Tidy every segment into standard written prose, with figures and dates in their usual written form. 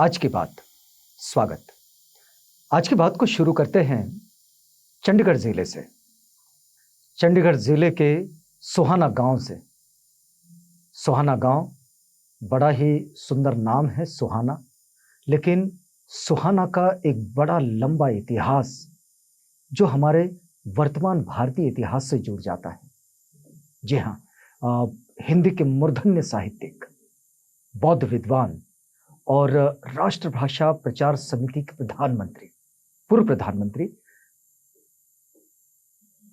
आज की बात स्वागत। आज की बात को शुरू करते हैं चंडीगढ़ जिले से। चंडीगढ़ जिले के सोहाना गांव से। सोहाना गांव बड़ा ही सुंदर नाम है सोहाना, लेकिन सोहाना का एक बड़ा लंबा इतिहास जो हमारे वर्तमान भारतीय इतिहास से जुड़ जाता है। जी हाँ, हिंदी के मूर्धन्य साहित्यिक, बौद्ध विद्वान और राष्ट्रभाषा प्रचार समिति के प्रधानमंत्री, पूर्व प्रधानमंत्री,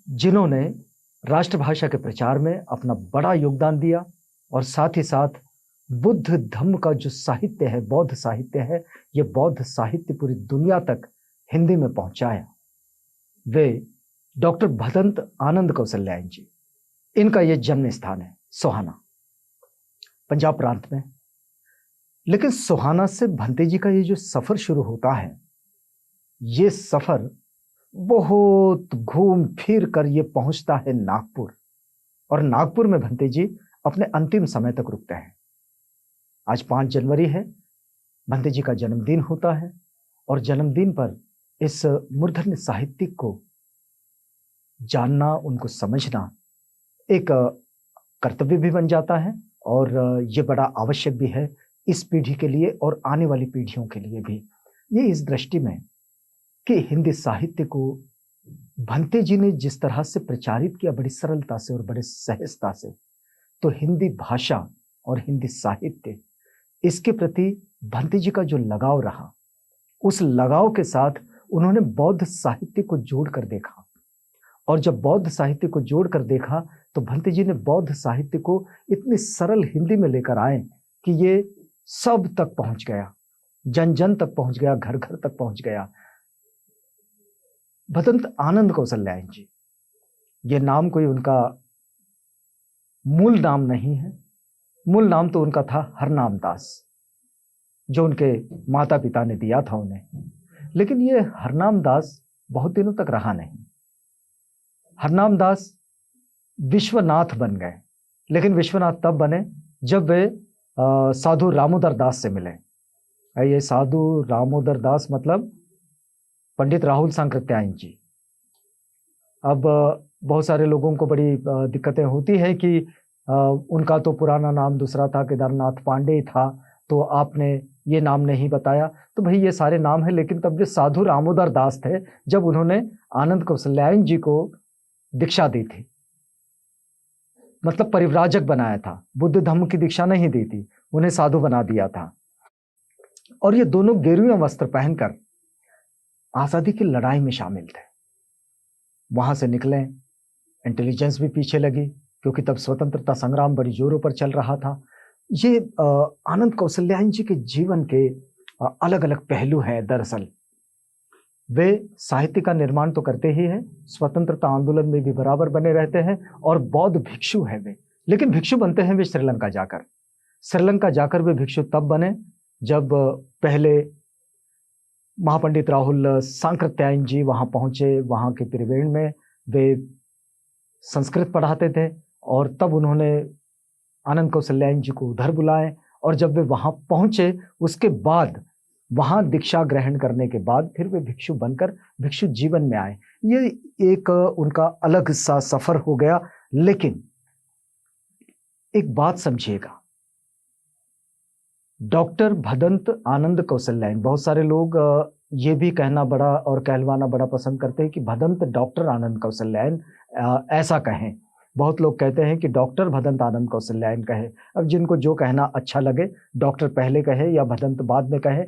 जिन्होंने राष्ट्रभाषा के प्रचार में अपना बड़ा योगदान दिया और साथ ही साथ बुद्ध धम्म का जो साहित्य है, बौद्ध साहित्य है, ये बौद्ध साहित्य पूरी दुनिया तक हिंदी में पहुंचाया। वे डॉक्टर भदंत आनंद कौशल्यायन जी। इनका ये जन्म स्थान है सोहाना, पंजाब प्रांत में। लेकिन सोहाना से भंते जी का ये जो सफर शुरू होता है, ये सफर बहुत घूम फिर कर ये पहुंचता है नागपुर, और नागपुर में भंते जी अपने अंतिम समय तक रुकते हैं। आज 5 जनवरी है, भंते जी का जन्मदिन होता है, और जन्मदिन पर इस मूर्धन्य साहित्यिक को जानना, उनको समझना एक कर्तव्य भी बन जाता है, और ये बड़ा आवश्यक भी है इस पीढ़ी के लिए और आने वाली पीढ़ियों के लिए भी। ये इस दृष्टि में कि हिंदी साहित्य को भंते जी ने जिस तरह से प्रचारित किया, बड़ी सरलता से और बड़े सहजता से, तो हिंदी भाषा और हिंदी साहित्य, इसके प्रति भंते जी का जो लगाव रहा, उस लगाव के साथ उन्होंने बौद्ध साहित्य को जोड़कर देखा। और जब बौद्ध साहित्य को जोड़कर देखा तो भंते जी ने बौद्ध साहित्य को इतनी सरल हिंदी में लेकर आए कि ये सब तक पहुंच गया, जन जन तक पहुंच गया, घर घर तक पहुंच गया। भदंत आनंद कौशल्यायन जी, ये नाम कोई उनका मूल नाम नहीं है। मूल नाम तो उनका था हरनाम दास, जो उनके माता पिता ने दिया था उन्हें। लेकिन ये हरनाम दास बहुत दिनों तक रहा नहीं। हरनाम दास विश्वनाथ बन गए, लेकिन विश्वनाथ तब बने जब वे साधु रामोदर दास से मिले। ये साधु रामोदर दास मतलब पंडित राहुल सांकृत्यायन जी। अब बहुत सारे लोगों को बड़ी दिक्कतें होती हैं कि उनका तो पुराना नाम दूसरा था, केदारनाथ पांडे था, तो आपने ये नाम नहीं बताया। तो भाई ये सारे नाम हैं, लेकिन तब वे साधु रामोदर दास थे जब उन्होंने आनंद कौशल्यायन जी को दीक्षा दी थी, मतलब परिव्राजक बनाया था। बुद्ध धम्म की दीक्षा नहीं दी थी, उन्हें साधु बना दिया था। और ये दोनों गेरुए वस्त्र पहनकर आजादी की लड़ाई में शामिल थे। वहां से निकले, इंटेलिजेंस भी पीछे लगी, क्योंकि तब स्वतंत्रता संग्राम बड़ी जोरों पर चल रहा था। ये आनंद कौशल्यायन जी के जीवन के अलग अलग पहलू हैं। दरअसल वे साहित्य का निर्माण तो करते ही हैं, स्वतंत्रता आंदोलन में भी बराबर बने रहते हैं, और बौद्ध भिक्षु हैं वे। लेकिन भिक्षु बनते हैं वे श्रीलंका जाकर। श्रीलंका जाकर वे भिक्षु तब बने जब पहले महापंडित राहुल सांकृत्यायन जी वहां पहुंचे। वहां के त्रिवेण में वे संस्कृत पढ़ाते थे, और तब उन्होंने आनंद कौशल्यायन जी को उधर बुलाए। और जब वे वहां पहुंचे, उसके बाद वहां दीक्षा ग्रहण करने के बाद फिर वे भिक्षु बनकर भिक्षु जीवन में आए। ये एक उनका अलग सा सफर हो गया। लेकिन एक बात समझिएगा, डॉक्टर भदंत आनंद कौशल्यायन, बहुत सारे लोग ये भी कहना बड़ा और कहलवाना बड़ा पसंद करते हैं कि भदंत डॉक्टर आनंद कौशल्यायन ऐसा कहें। बहुत लोग कहते हैं कि डॉक्टर भदंत आनंद कौशल्यायन कहे। अब जिनको जो कहना अच्छा लगे, डॉक्टर पहले कहे या भदंत बाद में कहे,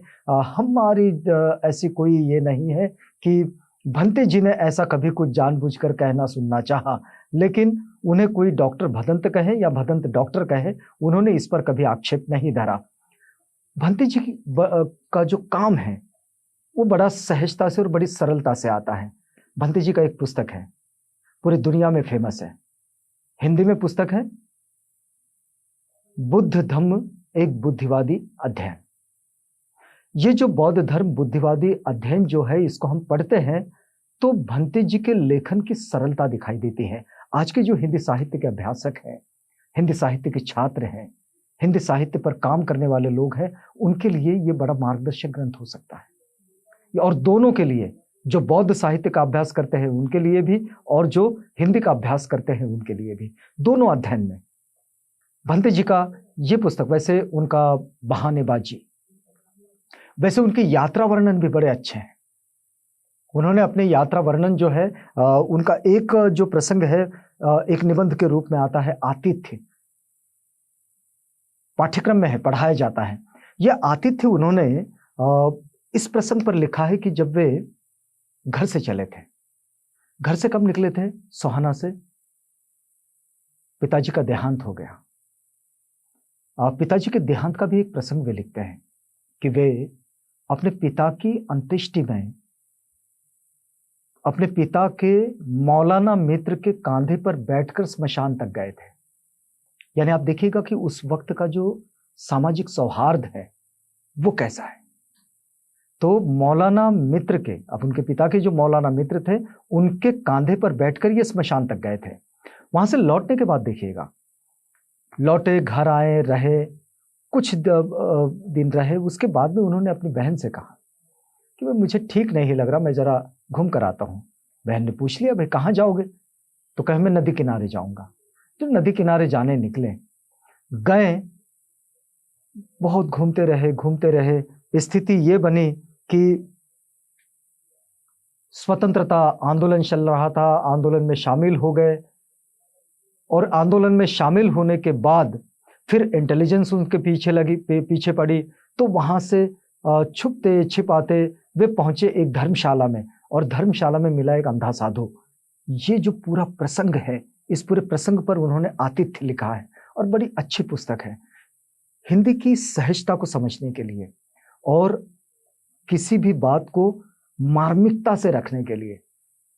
हमारी ऐसी कोई ये नहीं है कि भंते जी ने ऐसा कभी कुछ जानबूझकर कहना सुनना चाहा। लेकिन उन्हें कोई डॉक्टर भदंत कहे या भदंत डॉक्टर कहे, उन्होंने इस पर कभी आक्षेप नहीं धरा। भंते जी का जो काम है वो बड़ा सहजता से और बड़ी सरलता से आता है। भंते जी का एक पुस्तक है, पूरी दुनिया में फेमस है, हिंदी में पुस्तक है बुद्ध धम्म एक बुद्धिवादी अध्ययन। ये जो बौद्ध धर्म बुद्धिवादी अध्ययन जो है, इसको हम पढ़ते हैं तो भंते जी के लेखन की सरलता दिखाई देती है। आज के जो हिंदी साहित्य के अभ्यासक हैं, हिंदी साहित्य के छात्र हैं, हिंदी साहित्य पर काम करने वाले लोग हैं, उनके लिए ये बड़ा मार्गदर्शक ग्रंथ हो सकता है। और दोनों के लिए, जो बौद्ध साहित्य का अभ्यास करते हैं उनके लिए भी, और जो हिंदी का अभ्यास करते हैं उनके लिए भी, दोनों अध्ययन में भंते जी का ये पुस्तक, वैसे उनका बहानेबाजी, वैसे उनकी यात्रा वर्णन भी बड़े अच्छे हैं। उन्होंने अपने यात्रा वर्णन जो है, उनका एक जो प्रसंग है, एक निबंध के रूप में आता है, आतिथ्य, पाठ्यक्रम में है, पढ़ाया जाता है। यह आतिथ्य उन्होंने इस प्रसंग पर लिखा है कि जब वे घर से चले थे, घर से कब निकले थे? सोहाना से। पिताजी का देहांत हो गया। पिताजी के देहांत का भी एक प्रसंग वे लिखते हैं कि वे अपने पिता की अंत्येष्टि में अपने पिता के मौलाना मित्र के कांधे पर बैठकर स्मशान तक गए थे। यानी आप देखिएगा कि उस वक्त का जो सामाजिक सौहार्द है वो कैसा है। तो मौलाना मित्र के, अब उनके पिता के जो मौलाना मित्र थे, उनके कांधे पर बैठकर ये स्मशान तक गए थे। वहां से लौटने के बाद देखिएगा, लौटे, घर आए, रहे, कुछ दिन रहे, उसके बाद में उन्होंने अपनी बहन से कहा कि भाई मुझे ठीक नहीं लग रहा, मैं जरा घूम कर आता हूँ। बहन ने पूछ लिया, भाई कहाँ जाओगे? तो कहे मैं नदी किनारे जाऊंगा। तो नदी किनारे जाने निकले, गए, बहुत घूमते रहे। स्थिति ये बनी कि स्वतंत्रता आंदोलन चल रहा था, आंदोलन में शामिल हो गए, और आंदोलन में शामिल होने के बाद फिर इंटेलिजेंस उनके पीछे पड़ी। तो वहां से छुपते छिपाते वे पहुंचे एक धर्मशाला में, और धर्मशाला में मिला एक अंधा साधु। ये जो पूरा प्रसंग है, इस पूरे प्रसंग पर उन्होंने आतिथ्य लिखा है, और बड़ी अच्छी पुस्तक है हिंदी की सहजता को समझने के लिए, और किसी भी बात को मार्मिकता से रखने के लिए,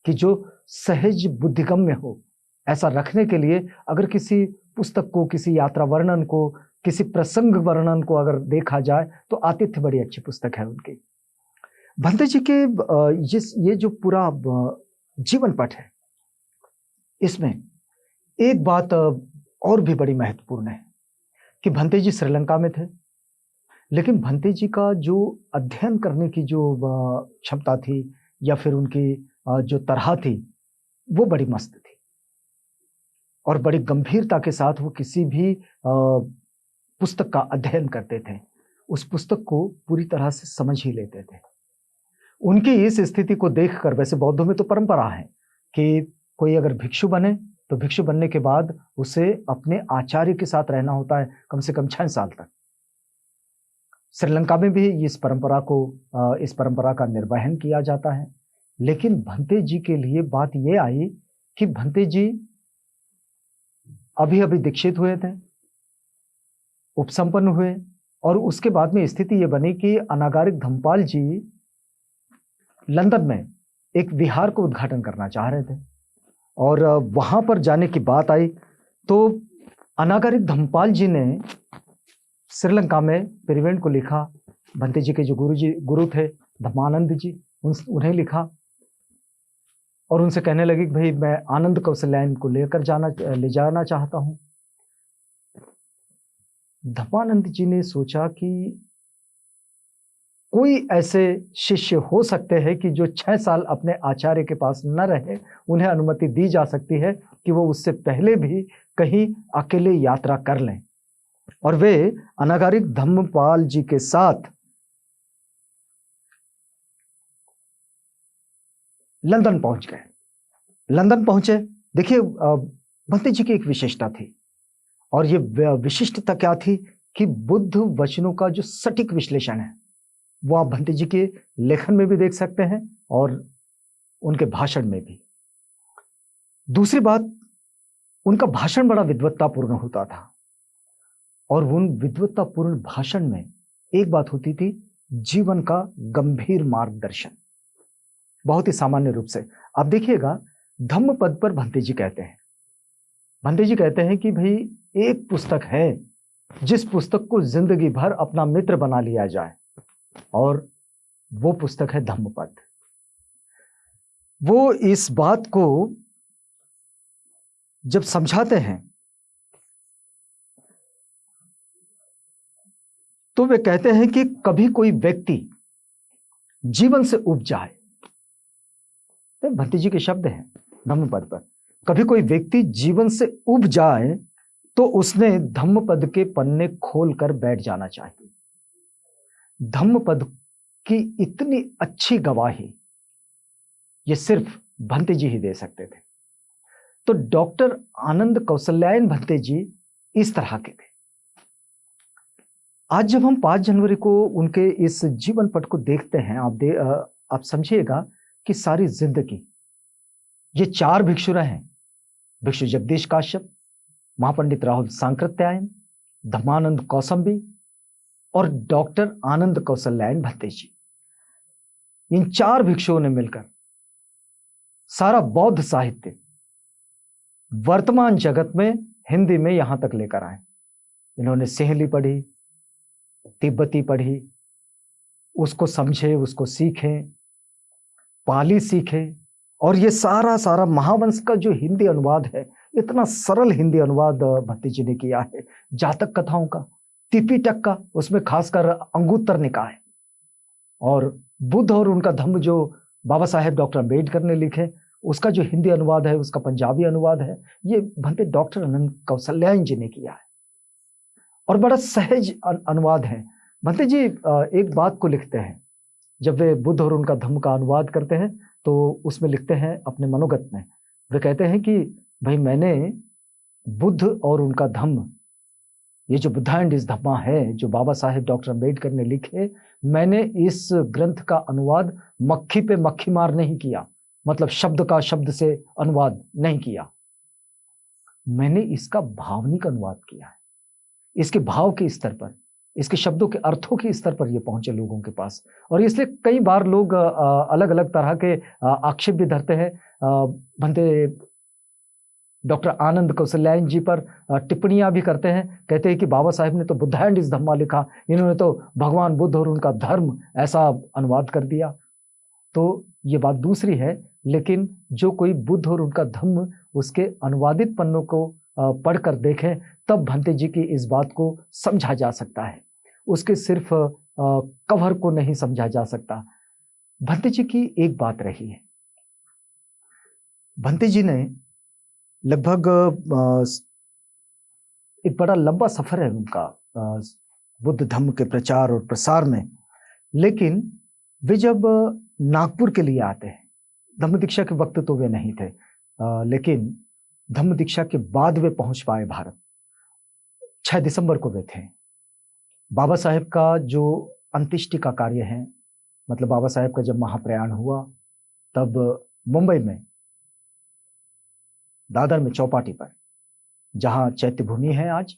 कि जो सहज बुद्धिगम्य हो, ऐसा रखने के लिए अगर किसी पुस्तक को, किसी यात्रा वर्णन को, किसी प्रसंग वर्णन को अगर देखा जाए तो आतिथ्य बड़ी अच्छी पुस्तक है उनकी। भंते जी के ये जो पूरा जीवन पट है, इसमें एक बात और भी बड़ी महत्वपूर्ण है कि भंते जी श्रीलंका में थे, लेकिन भंते जी का जो अध्ययन करने की जो क्षमता थी, या फिर उनकी जो तरह थी, वो बड़ी मस्त थी, और बड़ी गंभीरता के साथ वो किसी भी पुस्तक का अध्ययन करते थे, उस पुस्तक को पूरी तरह से समझ ही लेते थे। उनकी इस स्थिति को देखकर, वैसे बौद्धों में तो परंपरा है कि कोई अगर भिक्षु बने तो भिक्षु बनने के बाद उसे अपने आचार्य के साथ रहना होता है कम से कम 6 साल तक। श्रीलंका में भी इस परंपरा का निर्वहन किया जाता है। लेकिन भंते जी के लिए बात यह आई कि भंते जी अभी अभी दीक्षित हुए थे, उपसंपन्न हुए, और उसके बाद में स्थिति यह बनी कि अनागारिक धम्मपाल जी लंदन में एक विहार को उद्घाटन करना चाह रहे थे, और वहां पर जाने की बात आई। तो अनागारिक धम्मपाल जी ने श्रीलंका में पेरिवेंट को लिखा, भंते जी के जो गुरु थे धम्मानंद जी, उन्हें लिखा, और उनसे कहने लगे कि भाई मैं आनंद कौशल्यायन को ले जाना चाहता हूं। धम्मानंद जी ने सोचा कि कोई ऐसे शिष्य हो सकते हैं कि जो 6 साल अपने आचार्य के पास न रहे, उन्हें अनुमति दी जा सकती है कि वो उससे पहले भी कहीं अकेले यात्रा कर लें। और वे अनागारिक धम्मपाल जी के साथ लंदन पहुंच गए। लंदन पहुंचे, देखिए भंते जी की एक विशेषता थी, और ये विशिष्टता क्या थी कि बुद्ध वचनों का जो सटीक विश्लेषण है वो आप भंते जी के लेखन में भी देख सकते हैं और उनके भाषण में भी। दूसरी बात, उनका भाषण बड़ा विद्वत्तापूर्ण होता था, और उन विद्वत्तापूर्ण भाषण में एक बात होती थी, जीवन का गंभीर मार्गदर्शन। बहुत ही सामान्य रूप से आप देखिएगा, धम्म पद पर भंते जी कहते हैं कि भाई एक पुस्तक है जिस पुस्तक को जिंदगी भर अपना मित्र बना लिया जाए, और वो पुस्तक है धम्मपद। वो इस बात को जब समझाते हैं तो वे कहते हैं कि कभी कोई व्यक्ति जीवन से उब जाए, तो भंते जी के शब्द हैं धम्मपद पर, कभी कोई व्यक्ति जीवन से उब जाए तो उसने धम्मपद के पन्ने खोल कर बैठ जाना चाहिए। धम्मपद की इतनी अच्छी गवाही ये सिर्फ भंते जी ही दे सकते थे। तो डॉक्टर आनंद कौशल्यायन भंते जी इस तरह के थे। आज जब हम 5 जनवरी को उनके इस जीवन पट को देखते हैं, आप समझिएगा कि सारी जिंदगी ये 4 भिक्षु रहे हैं, भिक्षु जगदीश काश्यप, महापंडित राहुल सांकृत्यायन, धम्मानंद कौसंबी और डॉक्टर आनंद कौशल्यायन भंते जी। इन 4 भिक्षुओं ने मिलकर सारा बौद्ध साहित्य वर्तमान जगत में हिंदी में यहां तक लेकर आए। इन्होंने सिंहली पढ़ी, तिब्बती पढ़ी, उसको समझे, उसको सीखे, पाली सीखे, और ये सारा महावंश का जो हिंदी अनुवाद है, इतना सरल हिंदी अनुवाद भंते जी ने किया है। जातक कथाओं का, त्रिपिटक का, उसमें खासकर अंगुत्तर निकाय, और बुद्ध और उनका धम्म जो बाबा साहेब डॉक्टर अम्बेडकर ने लिखे, उसका जो हिंदी अनुवाद है, उसका पंजाबी अनुवाद है, ये भंते डॉक्टर आनंद कौशल्यायन जी ने किया है, और बड़ा सहज अनुवाद है। भंते जी एक बात को लिखते हैं, जब वे बुद्ध और उनका धम्म का अनुवाद करते हैं तो उसमें लिखते हैं अपने मनोगत में, वे कहते हैं कि भाई मैंने बुद्ध और उनका धम्म, ये जो बुद्धा एंड इस धम्मा है जो बाबा साहेब डॉक्टर अम्बेडकर ने लिखे, मैंने इस ग्रंथ का अनुवाद मक्खी पे मक्खी मार नहीं किया, मतलब शब्द का शब्द से अनुवाद नहीं किया, मैंने इसका भावनिक अनुवाद किया है। इसके भाव के स्तर पर, इसके शब्दों के अर्थों के स्तर पर ये पहुंचे लोगों के पास। और इसलिए कई बार लोग अलग अलग तरह के आक्षेप भी धरते हैं भंते डॉक्टर आनंद कौशल्यायन जी पर, टिप्पणियां भी करते हैं, कहते हैं कि बाबा साहेब ने तो बुद्धा एंड इस धम्मा लिखा, इन्होंने तो भगवान बुद्ध और उनका धर्म ऐसा अनुवाद कर दिया। तो ये बात दूसरी है, लेकिन जो कोई बुद्ध और उनका धम्म उसके अनुवादित पन्नों को पढ़कर देखें, तब भंते जी की इस बात को समझा जा सकता है, उसके सिर्फ कवर को नहीं समझा जा सकता। भंते जी की एक बात रही है, भंते जी ने लगभग एक बड़ा लंबा सफर है उनका बुद्ध धम्म के प्रचार और प्रसार में, लेकिन वे जब नागपुर के लिए आते हैं, धम्म दीक्षा के वक्त तो वे नहीं थे, लेकिन धम्म दीक्षा के बाद वे पहुंच पाए भारत। 6 दिसंबर को वे थे। बाबा साहेब का जो अंत्येष्टि का कार्य है, मतलब बाबा साहेब का जब महाप्रयाण हुआ, तब मुंबई में दादर में चौपाटी पर, जहां चैत्य भूमि है आज,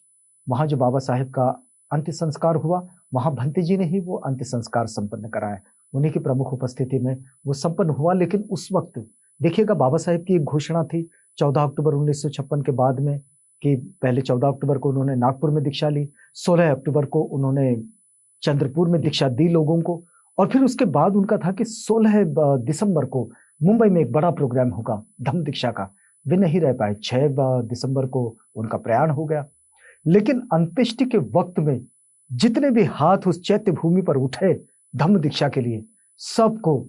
वहां जो बाबा साहेब का अंत्य संस्कार हुआ, वहां भंते जी ने ही वो अंत्य संस्कार संपन्न कराया, उन्हीं की प्रमुख उपस्थिति में वो संपन्न हुआ। लेकिन उस वक्त देखिएगा, बाबा साहेब की एक घोषणा थी 14 अक्टूबर 1956 के बाद में, कि पहले 14 अक्टूबर को उन्होंने नागपुर में दीक्षा ली, 16 अक्टूबर को उन्होंने चंद्रपुर में दीक्षा दी लोगों को, और फिर उसके बाद उनका था कि 16 दिसंबर को मुंबई में एक बड़ा प्रोग्राम होगा धम्म दीक्षा का। वे नहीं रह पाए, 6 दिसंबर को उनका प्रयाण हो गया। लेकिन अंत्येष्टि के वक्त में जितने भी हाथ उस चैत्य भूमि पर उठे धम्म दीक्षा के लिए, सबको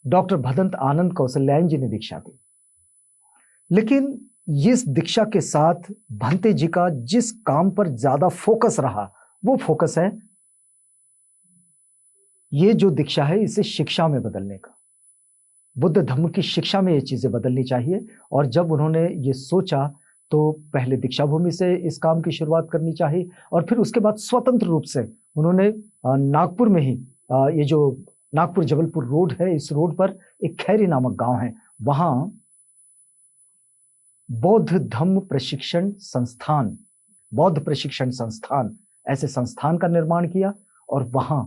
डॉक्टर भदंत आनंद कौशल्यायन जी ने दीक्षा दी। लेकिन इस दीक्षा के साथ भंते जी का जिस काम पर ज्यादा फोकस रहा, वो फोकस है ये जो दीक्षा है इसे शिक्षा में बदलने का, बुद्ध धम्म की शिक्षा में ये चीजें बदलनी चाहिए। और जब उन्होंने ये सोचा तो पहले दीक्षा भूमि से इस काम की शुरुआत करनी चाहिए, और फिर उसके बाद स्वतंत्र रूप से उन्होंने नागपुर में ही, ये जो नागपुर जबलपुर रोड है, इस रोड पर एक खैरी नामक गांव है, वहां बौद्ध धम्म प्रशिक्षण संस्थान, बौद्ध प्रशिक्षण संस्थान, ऐसे संस्थान का निर्माण किया, और वहां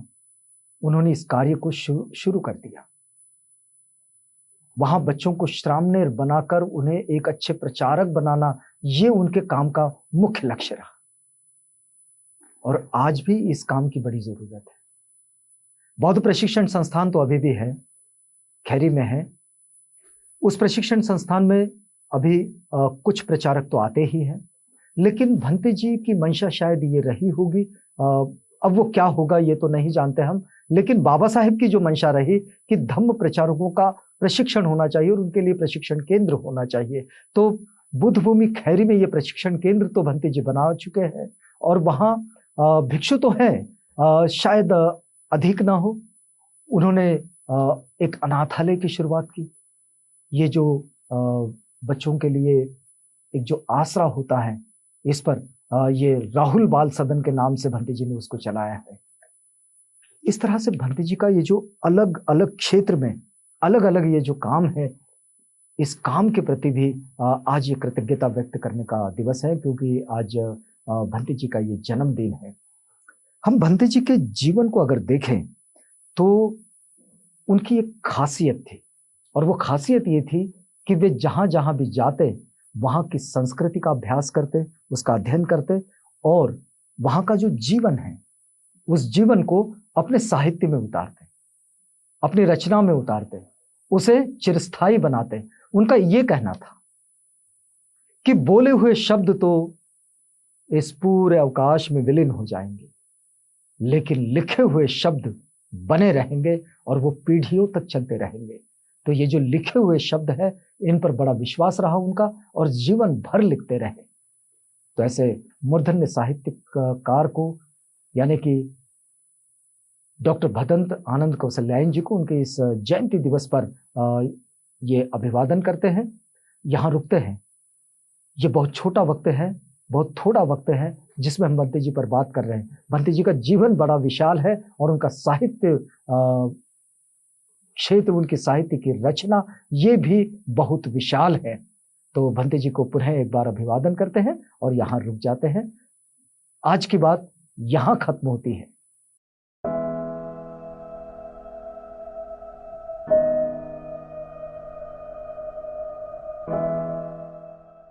उन्होंने इस कार्य को शुरू कर दिया। वहां बच्चों को श्रामणेर बनाकर उन्हें एक अच्छे प्रचारक बनाना, ये उनके काम का मुख्य लक्ष्य रहा, और आज भी इस काम की बड़ी जरूरत है। बौद्ध प्रशिक्षण संस्थान तो अभी भी है, खैरी में है। उस प्रशिक्षण संस्थान में अभी कुछ प्रचारक तो आते ही हैं, लेकिन भंते जी की मंशा शायद ये रही होगी, अब वो क्या होगा ये तो नहीं जानते हम, लेकिन बाबा साहेब की जो मंशा रही कि धम्म प्रचारकों का प्रशिक्षण होना चाहिए और उनके लिए प्रशिक्षण केंद्र होना चाहिए। तो बुद्ध भूमि खैरी में ये प्रशिक्षण केंद्र तो भंते जी बना चुके हैं और वहाँ भिक्षु तो हैं, शायद अधिक ना हो। उन्होंने एक अनाथालय की शुरुआत की। ये जो बच्चों के लिए एक जो आसरा होता है, इस पर ये राहुल बाल सदन के नाम से भंते जी ने उसको चलाया है। इस तरह से भंते जी का ये जो अलग-अलग क्षेत्र में अलग-अलग ये जो काम है, इस काम के प्रति भी आज ये कृतज्ञता व्यक्त करने का दिवस है, क्योंकि आज भंते जी का ये जन्मदिन है। हम भंते जी के जीवन को अगर देखें, तो उनकी एक खासियत थी और वो खासियत ये थी कि वे जहाँ-जहाँ भी जाते, वहाँ की संस्कृति का अभ्यास करते, उसका अध्ययन करते और वहाँ का जो जीवन है, उस जीवन को अपने साहित्य में उतारते, अपनी रचना में उतारते, उसे चिरस्थायी बनाते। उनका ये कहना था कि बोले हुए शब्द तो इस पूरे अवकाश में विलीन हो जाएंगे, लेकिन लिखे हुए शब्द बने रहेंगे और वो पीढ़ियों तक चलते रहेंगे। तो ये जो लिखे हुए शब्द है, इन पर बड़ा विश्वास रहा उनका और जीवन भर लिखते रहे। तो ऐसे मूर्धन्य साहित्यकार को, यानी कि डॉक्टर भदंत आनंद कौशल्यायन जी को, उनके इस जयंती दिवस पर ये अभिवादन करते हैं, यहाँ रुकते हैं। ये बहुत छोटा वक्त है, बहुत थोड़ा वक्त है जिसमें हम भंते जी पर बात कर रहे हैं। भंते जी का जीवन बड़ा विशाल है और उनका साहित्य क्षेत्र, उनकी साहित्य की रचना ये भी बहुत विशाल है। तो भंते जी को पुनः एक बार अभिवादन करते हैं और यहाँ रुक जाते हैं। आज की बात यहाँ खत्म होती है।